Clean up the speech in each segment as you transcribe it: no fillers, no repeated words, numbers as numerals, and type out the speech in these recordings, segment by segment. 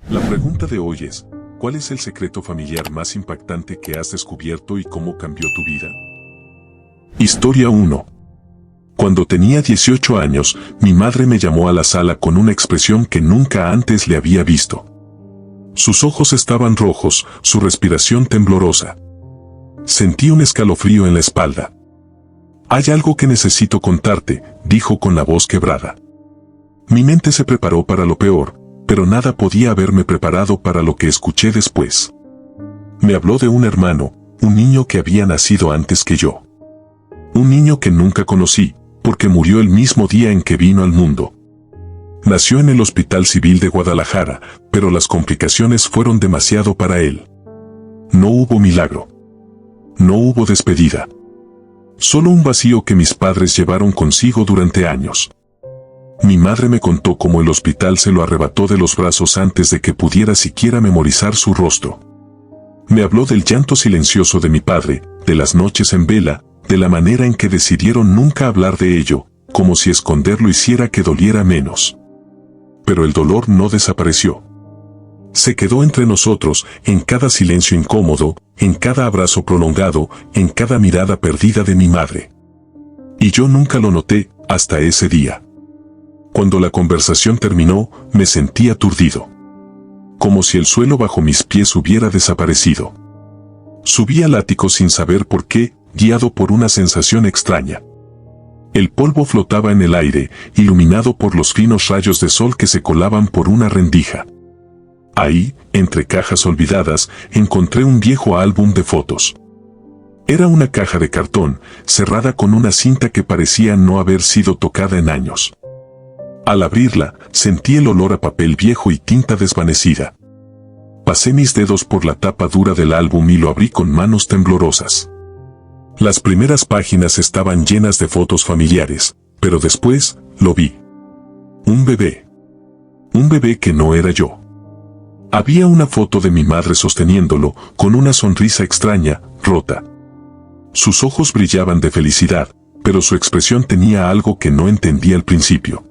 La pregunta de hoy es, ¿cuál es el secreto familiar más impactante que has descubierto y cómo cambió tu vida? Historia 1. Cuando tenía 18 años, mi madre me llamó a la sala con una expresión que nunca antes le había visto. Sus ojos estaban rojos, su respiración temblorosa. Sentí un escalofrío en la espalda. «Hay algo que necesito contarte», dijo con la voz quebrada. Mi mente se preparó para lo peor, pero nada podía haberme preparado para lo que escuché después. Me habló de un hermano, un niño que había nacido antes que yo. Un niño que nunca conocí, porque murió el mismo día en que vino al mundo. Nació en el Hospital Civil de Guadalajara, pero las complicaciones fueron demasiado para él. No hubo milagro. No hubo despedida. Solo un vacío que mis padres llevaron consigo durante años. Mi madre me contó cómo el hospital se lo arrebató de los brazos antes de que pudiera siquiera memorizar su rostro. Me habló del llanto silencioso de mi padre, de las noches en vela, de la manera en que decidieron nunca hablar de ello, como si esconderlo hiciera que doliera menos. Pero el dolor no desapareció. Se quedó entre nosotros, en cada silencio incómodo, en cada abrazo prolongado, en cada mirada perdida de mi madre. Y yo nunca lo noté, hasta ese día. Cuando la conversación terminó, me sentí aturdido. Como si el suelo bajo mis pies hubiera desaparecido. Subí al ático sin saber por qué, guiado por una sensación extraña. El polvo flotaba en el aire, iluminado por los finos rayos de sol que se colaban por una rendija. Ahí, entre cajas olvidadas, encontré un viejo álbum de fotos. Era una caja de cartón, cerrada con una cinta que parecía no haber sido tocada en años. Al abrirla, sentí el olor a papel viejo y tinta desvanecida. Pasé mis dedos por la tapa dura del álbum y lo abrí con manos temblorosas. Las primeras páginas estaban llenas de fotos familiares, pero después, lo vi. Un bebé. Un bebé que no era yo. Había una foto de mi madre sosteniéndolo, con una sonrisa extraña, rota. Sus ojos brillaban de felicidad, pero su expresión tenía algo que no entendía al principio.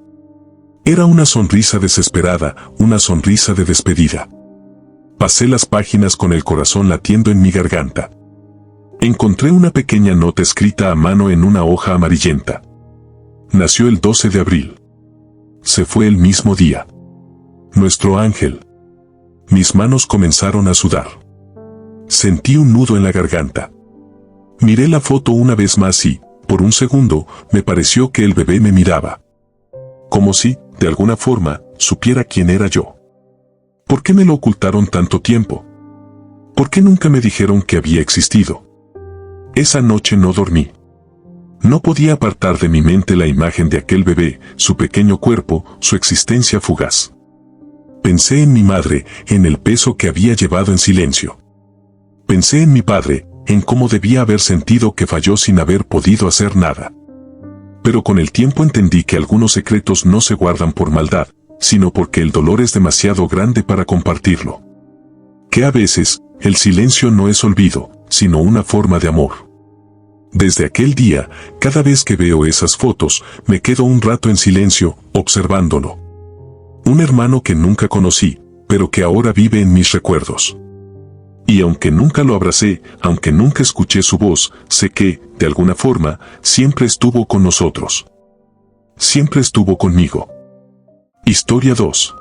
Era una sonrisa desesperada, una sonrisa de despedida. Pasé las páginas con el corazón latiendo en mi garganta. Encontré una pequeña nota escrita a mano en una hoja amarillenta. Nació el 12 de abril. Se fue el mismo día. Nuestro ángel. Mis manos comenzaron a sudar. Sentí un nudo en la garganta. Miré la foto una vez más y, por un segundo, me pareció que el bebé me miraba. Como si, de alguna forma, supiera quién era yo. ¿Por qué me lo ocultaron tanto tiempo? ¿Por qué nunca me dijeron que había existido? Esa noche no dormí. No podía apartar de mi mente la imagen de aquel bebé, su pequeño cuerpo, su existencia fugaz. Pensé en mi madre, en el peso que había llevado en silencio. Pensé en mi padre, en cómo debía haber sentido que falló sin haber podido hacer nada. Pero con el tiempo entendí que algunos secretos no se guardan por maldad, sino porque el dolor es demasiado grande para compartirlo. Que a veces, el silencio no es olvido, sino una forma de amor. Desde aquel día, cada vez que veo esas fotos, me quedo un rato en silencio, observándolo. Un hermano que nunca conocí, pero que ahora vive en mis recuerdos. Y aunque nunca lo abracé, aunque nunca escuché su voz, sé que, de alguna forma, siempre estuvo con nosotros. Siempre estuvo conmigo. Historia 2.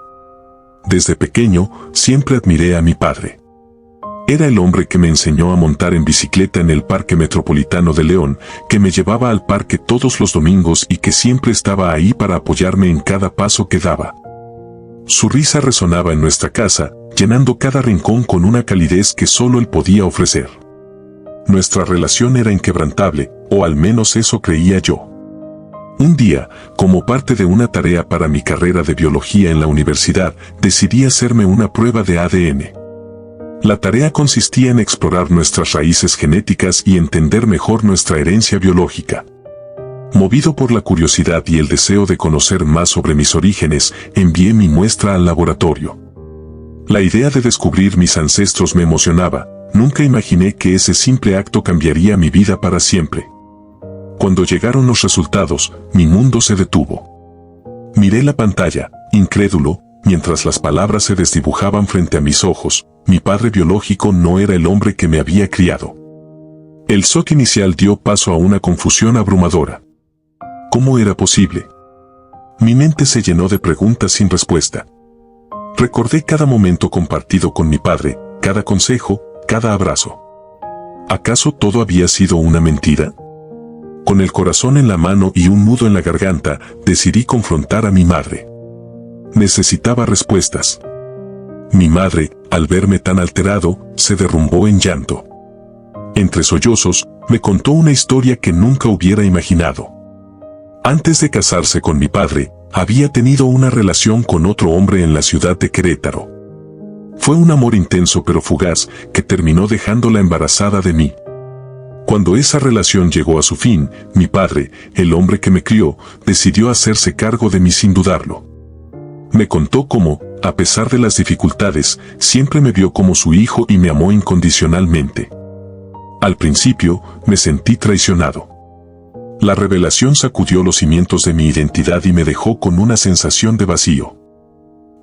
Desde pequeño, siempre admiré a mi padre. Era el hombre que me enseñó a montar en bicicleta en el Parque Metropolitano de León, que me llevaba al parque todos los domingos y que siempre estaba ahí para apoyarme en cada paso que daba. Su risa resonaba en nuestra casa, llenando cada rincón con una calidez que solo él podía ofrecer. Nuestra relación era inquebrantable, o al menos eso creía yo. Un día, como parte de una tarea para mi carrera de biología en la universidad, decidí hacerme una prueba de ADN. La tarea consistía en explorar nuestras raíces genéticas y entender mejor nuestra herencia biológica. Movido por la curiosidad y el deseo de conocer más sobre mis orígenes, envié mi muestra al laboratorio. La idea de descubrir mis ancestros me emocionaba, nunca imaginé que ese simple acto cambiaría mi vida para siempre. Cuando llegaron los resultados, mi mundo se detuvo. Miré la pantalla, incrédulo, mientras las palabras se desdibujaban frente a mis ojos, mi padre biológico no era el hombre que me había criado. El shock inicial dio paso a una confusión abrumadora. ¿Cómo era posible? Mi mente se llenó de preguntas sin respuesta. Recordé cada momento compartido con mi padre, cada consejo, cada abrazo. ¿Acaso todo había sido una mentira? Con el corazón en la mano y un nudo en la garganta, decidí confrontar a mi madre. Necesitaba respuestas. Mi madre, al verme tan alterado, se derrumbó en llanto. Entre sollozos, me contó una historia que nunca hubiera imaginado. Antes de casarse con mi padre, había tenido una relación con otro hombre en la ciudad de Querétaro. Fue un amor intenso pero fugaz que terminó dejándola embarazada de mí. Cuando esa relación llegó a su fin, mi padre, el hombre que me crió, decidió hacerse cargo de mí sin dudarlo. Me contó cómo, a pesar de las dificultades, siempre me vio como su hijo y me amó incondicionalmente. Al principio, me sentí traicionado. La revelación sacudió los cimientos de mi identidad y me dejó con una sensación de vacío.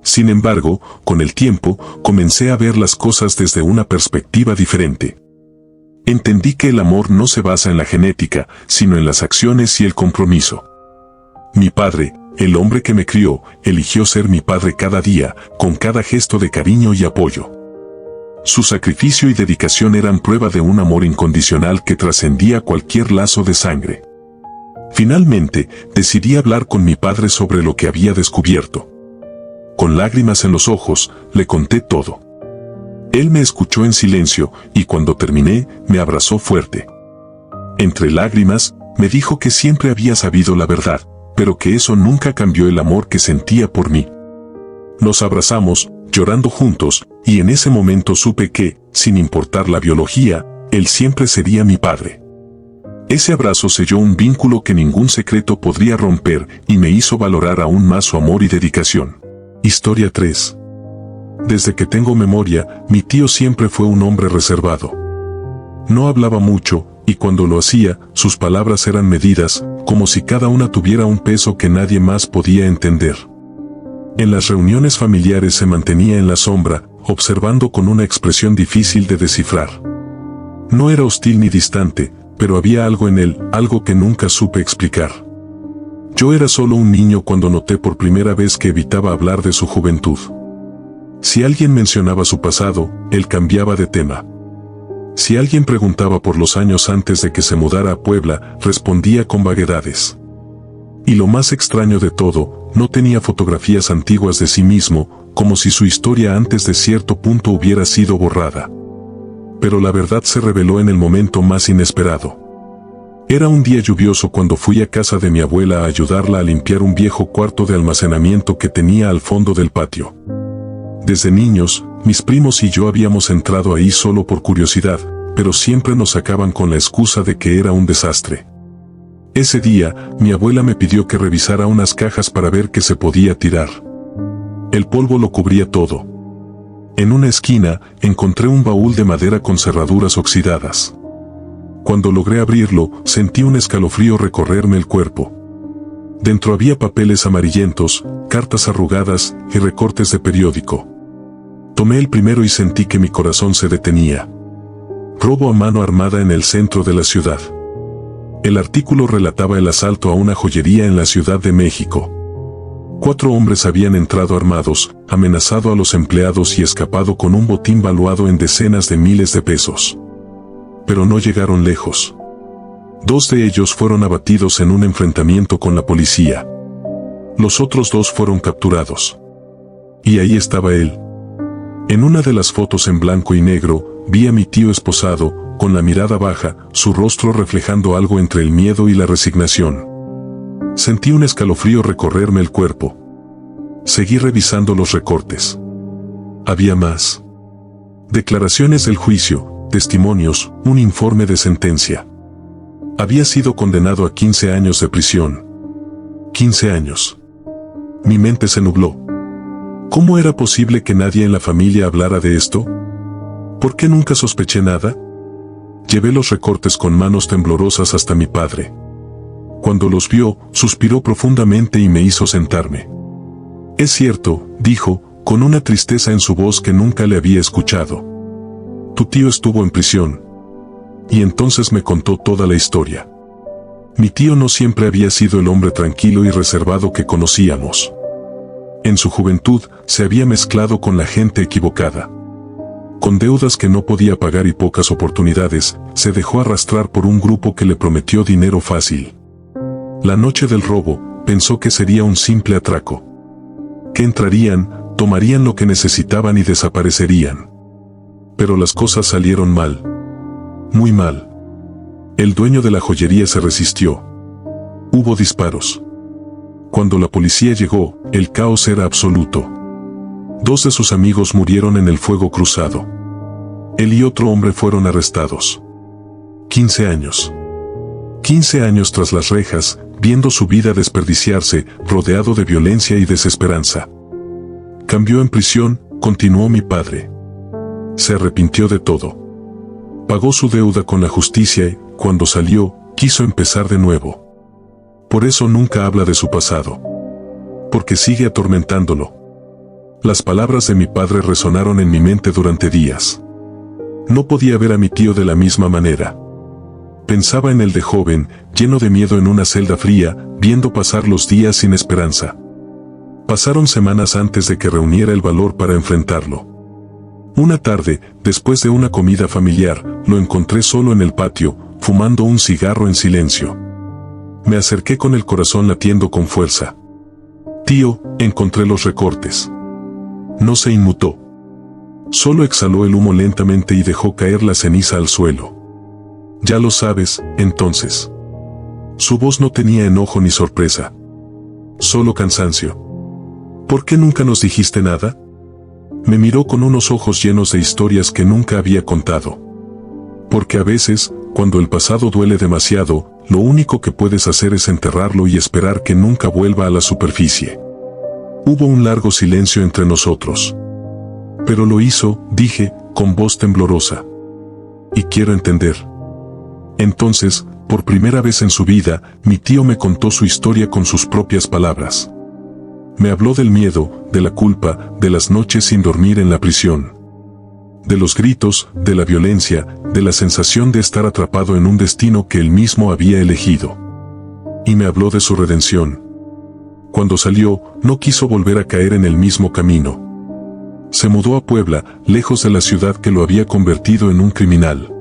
Sin embargo, con el tiempo, comencé a ver las cosas desde una perspectiva diferente. Entendí que el amor no se basa en la genética, sino en las acciones y el compromiso. Mi padre, el hombre que me crió, eligió ser mi padre cada día, con cada gesto de cariño y apoyo. Su sacrificio y dedicación eran prueba de un amor incondicional que trascendía cualquier lazo de sangre. Finalmente, decidí hablar con mi padre sobre lo que había descubierto. Con lágrimas en los ojos, le conté todo. Él me escuchó en silencio, y cuando terminé, me abrazó fuerte. Entre lágrimas, me dijo que siempre había sabido la verdad, pero que eso nunca cambió el amor que sentía por mí. Nos abrazamos, llorando juntos, y en ese momento supe que, sin importar la biología, él siempre sería mi padre. Ese abrazo selló un vínculo que ningún secreto podría romper y me hizo valorar aún más su amor y dedicación. Historia 3. Desde que tengo memoria, mi tío siempre fue un hombre reservado. No hablaba mucho, y cuando lo hacía, sus palabras eran medidas, como si cada una tuviera un peso que nadie más podía entender. En las reuniones familiares se mantenía en la sombra, observando con una expresión difícil de descifrar. No era hostil ni distante, pero había algo en él, algo que nunca supe explicar. Yo era solo un niño cuando noté por primera vez que evitaba hablar de su juventud. Si alguien mencionaba su pasado, él cambiaba de tema. Si alguien preguntaba por los años antes de que se mudara a Puebla, respondía con vaguedades. Y lo más extraño de todo, no tenía fotografías antiguas de sí mismo, como si su historia antes de cierto punto hubiera sido borrada. Pero la verdad se reveló en el momento más inesperado. Era un día lluvioso cuando fui a casa de mi abuela a ayudarla a limpiar un viejo cuarto de almacenamiento que tenía al fondo del patio. Desde niños, mis primos y yo habíamos entrado ahí solo por curiosidad, pero siempre nos sacaban con la excusa de que era un desastre. Ese día, mi abuela me pidió que revisara unas cajas para ver qué se podía tirar. El polvo lo cubría todo. En una esquina, encontré un baúl de madera con cerraduras oxidadas. Cuando logré abrirlo, sentí un escalofrío recorrerme el cuerpo. Dentro había papeles amarillentos, cartas arrugadas y recortes de periódico. Tomé el primero y sentí que mi corazón se detenía. Robo a mano armada en el centro de la ciudad. El artículo relataba el asalto a una joyería en la Ciudad de México. 4 hombres habían entrado armados, amenazado a los empleados y escapado con un botín valuado en decenas de miles de pesos. Pero no llegaron lejos. 2 de ellos fueron abatidos en un enfrentamiento con la policía. Los otros 2 fueron capturados. Y ahí estaba él. En una de las fotos en blanco y negro, vi a mi tío esposado, con la mirada baja, su rostro reflejando algo entre el miedo y la resignación. Sentí un escalofrío recorrerme el cuerpo. Seguí revisando los recortes. Había más. Declaraciones del juicio, testimonios, un informe de sentencia. Había sido condenado a 15 años de prisión. 15 años. Mi mente se nubló. ¿Cómo era posible que nadie en la familia hablara de esto? ¿Por qué nunca sospeché nada? Llevé los recortes con manos temblorosas hasta mi padre. Cuando los vio, suspiró profundamente y me hizo sentarme. Es cierto, dijo, con una tristeza en su voz que nunca le había escuchado. Tu tío estuvo en prisión. Y entonces me contó toda la historia. Mi tío no siempre había sido el hombre tranquilo y reservado que conocíamos. En su juventud, se había mezclado con la gente equivocada. Con deudas que no podía pagar y pocas oportunidades, se dejó arrastrar por un grupo que le prometió dinero fácil. La noche del robo, pensó que sería un simple atraco. Que entrarían, tomarían lo que necesitaban y desaparecerían. Pero las cosas salieron mal. Muy mal. El dueño de la joyería se resistió. Hubo disparos. Cuando la policía llegó, el caos era absoluto. 2 de sus amigos murieron en el fuego cruzado. Él y otro hombre fueron arrestados. 15 años. 15 años tras las rejas, viendo su vida desperdiciarse, rodeado de violencia y desesperanza. Cambió en prisión, continuó mi padre. Se arrepintió de todo. Pagó su deuda con la justicia y, cuando salió, quiso empezar de nuevo. Por eso nunca habla de su pasado. Porque sigue atormentándolo. Las palabras de mi padre resonaron en mi mente durante días. No podía ver a mi tío de la misma manera. Pensaba en él de joven, lleno de miedo en una celda fría, viendo pasar los días sin esperanza. Pasaron semanas antes de que reuniera el valor para enfrentarlo. Una tarde, después de una comida familiar, lo encontré solo en el patio, fumando un cigarro en silencio. Me acerqué con el corazón latiendo con fuerza. Tío, encontré los recortes. No se inmutó. Solo exhaló el humo lentamente y dejó caer la ceniza al suelo. Ya lo sabes, entonces. Su voz no tenía enojo ni sorpresa. Solo cansancio. ¿Por qué nunca nos dijiste nada? Me miró con unos ojos llenos de historias que nunca había contado. Porque a veces, cuando el pasado duele demasiado, lo único que puedes hacer es enterrarlo y esperar que nunca vuelva a la superficie. Hubo un largo silencio entre nosotros. Pero lo hizo, dije, con voz temblorosa. Y quiero entender. Entonces, por primera vez en su vida, mi tío me contó su historia con sus propias palabras. Me habló del miedo, de la culpa, de las noches sin dormir en la prisión. De los gritos, de la violencia, de la sensación de estar atrapado en un destino que él mismo había elegido. Y me habló de su redención. Cuando salió, no quiso volver a caer en el mismo camino. Se mudó a Puebla, lejos de la ciudad que lo había convertido en un criminal.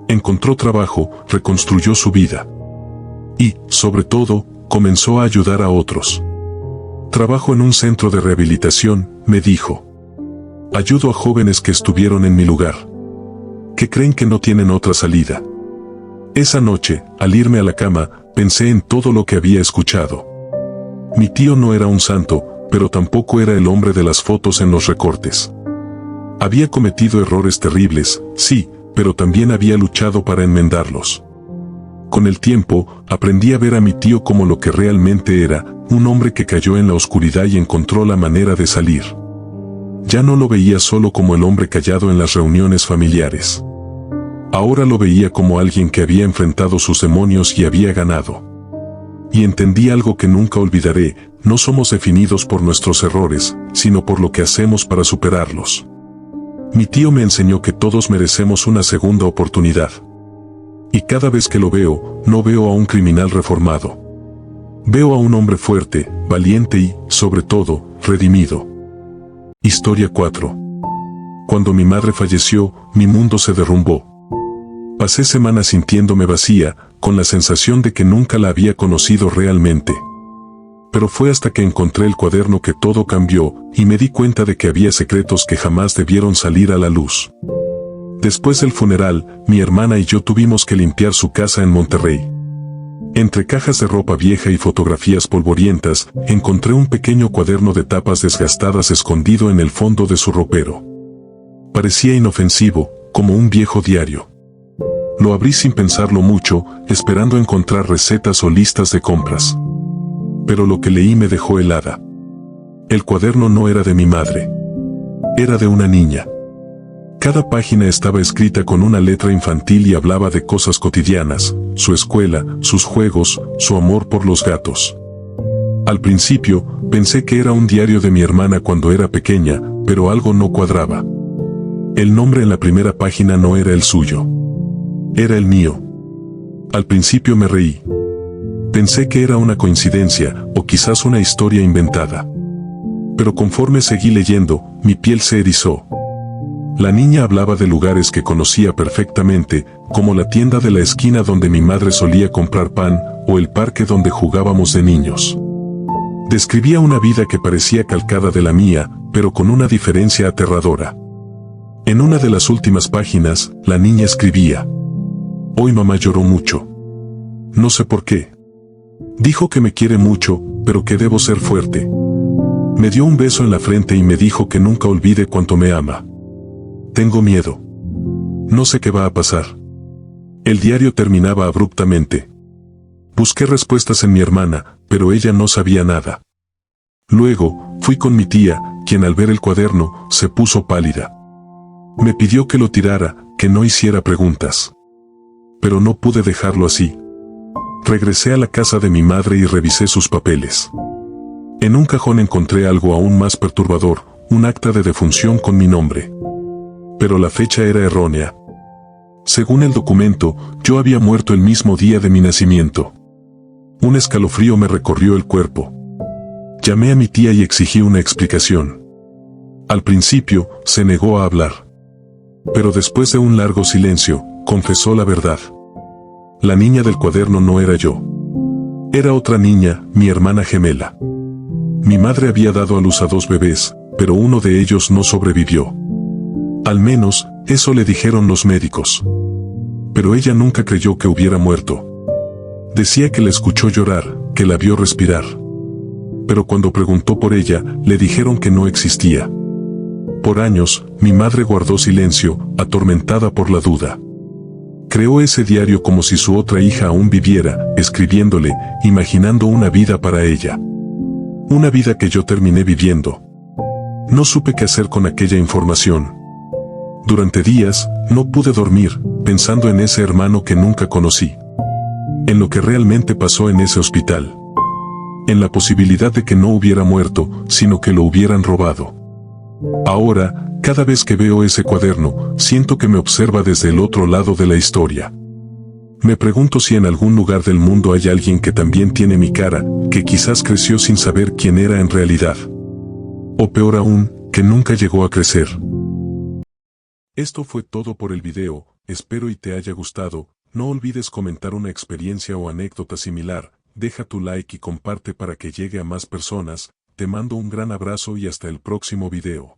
Encontró trabajo, reconstruyó su vida. Y, sobre todo, comenzó a ayudar a otros. Trabajo en un centro de rehabilitación, me dijo. Ayudo a jóvenes que estuvieron en mi lugar. Que creen que no tienen otra salida. Esa noche, al irme a la cama, pensé en todo lo que había escuchado. Mi tío no era un santo, pero tampoco era el hombre de las fotos en los recortes. Había cometido errores terribles, sí, pero también había luchado para enmendarlos. Con el tiempo, aprendí a ver a mi tío como lo que realmente era, un hombre que cayó en la oscuridad y encontró la manera de salir. Ya no lo veía solo como el hombre callado en las reuniones familiares. Ahora lo veía como alguien que había enfrentado sus demonios y había ganado. Y entendí algo que nunca olvidaré: no somos definidos por nuestros errores, sino por lo que hacemos para superarlos. Mi tío me enseñó que todos merecemos una segunda oportunidad. Y cada vez que lo veo, no veo a un criminal reformado. Veo a un hombre fuerte, valiente y, sobre todo, redimido. Historia 4. Cuando mi madre falleció, mi mundo se derrumbó. Pasé semanas sintiéndome vacía, con la sensación de que nunca la había conocido realmente. Pero fue hasta que encontré el cuaderno que todo cambió, y me di cuenta de que había secretos que jamás debieron salir a la luz. Después del funeral, mi hermana y yo tuvimos que limpiar su casa en Monterrey. Entre cajas de ropa vieja y fotografías polvorientas, encontré un pequeño cuaderno de tapas desgastadas escondido en el fondo de su ropero. Parecía inofensivo, como un viejo diario. Lo abrí sin pensarlo mucho, esperando encontrar recetas o listas de compras. Pero lo que leí me dejó helada. El cuaderno no era de mi madre. Era de una niña. Cada página estaba escrita con una letra infantil y hablaba de cosas cotidianas: su escuela, sus juegos, su amor por los gatos. Al principio, pensé que era un diario de mi hermana cuando era pequeña, pero algo no cuadraba. El nombre en la primera página no era el suyo. Era el mío. Al principio me reí. Pensé que era una coincidencia, o quizás una historia inventada. Pero conforme seguí leyendo, mi piel se erizó. La niña hablaba de lugares que conocía perfectamente, como la tienda de la esquina donde mi madre solía comprar pan, o el parque donde jugábamos de niños. Describía una vida que parecía calcada de la mía, pero con una diferencia aterradora. En una de las últimas páginas, la niña escribía: "Hoy mamá lloró mucho. No sé por qué. Dijo que me quiere mucho, pero que debo ser fuerte. Me dio un beso en la frente y me dijo que nunca olvide cuánto me ama. Tengo miedo. No sé qué va a pasar". El diario terminaba abruptamente. Busqué respuestas en mi hermana, pero ella no sabía nada. Luego, fui con mi tía, quien al ver el cuaderno, se puso pálida. Me pidió que lo tirara, que no hiciera preguntas. Pero no pude dejarlo así. Regresé a la casa de mi madre y revisé sus papeles. En un cajón encontré algo aún más perturbador, un acta de defunción con mi nombre. Pero la fecha era errónea. Según el documento, yo había muerto el mismo día de mi nacimiento. Un escalofrío me recorrió el cuerpo. Llamé a mi tía y exigí una explicación. Al principio, se negó a hablar. Pero después de un largo silencio, confesó la verdad. La niña del cuaderno no era yo. Era otra niña, mi hermana gemela. Mi madre había dado a luz a 2 bebés, pero uno de ellos no sobrevivió. Al menos, eso le dijeron los médicos. Pero ella nunca creyó que hubiera muerto. Decía que la escuchó llorar, que la vio respirar. Pero cuando preguntó por ella, le dijeron que no existía. Por años, mi madre guardó silencio, atormentada por la duda. Creó ese diario como si su otra hija aún viviera, escribiéndole, imaginando una vida para ella. Una vida que yo terminé viviendo. No supe qué hacer con aquella información. Durante días, no pude dormir, pensando en ese hermano que nunca conocí. En lo que realmente pasó en ese hospital. En la posibilidad de que no hubiera muerto, sino que lo hubieran robado. Ahora, cada vez que veo ese cuaderno, siento que me observa desde el otro lado de la historia. Me pregunto si en algún lugar del mundo hay alguien que también tiene mi cara, que quizás creció sin saber quién era en realidad. O peor aún, que nunca llegó a crecer. Esto fue todo por el video, espero y te haya gustado. No olvides comentar una experiencia o anécdota similar, deja tu like y comparte para que llegue a más personas. Te mando un gran abrazo y hasta el próximo video.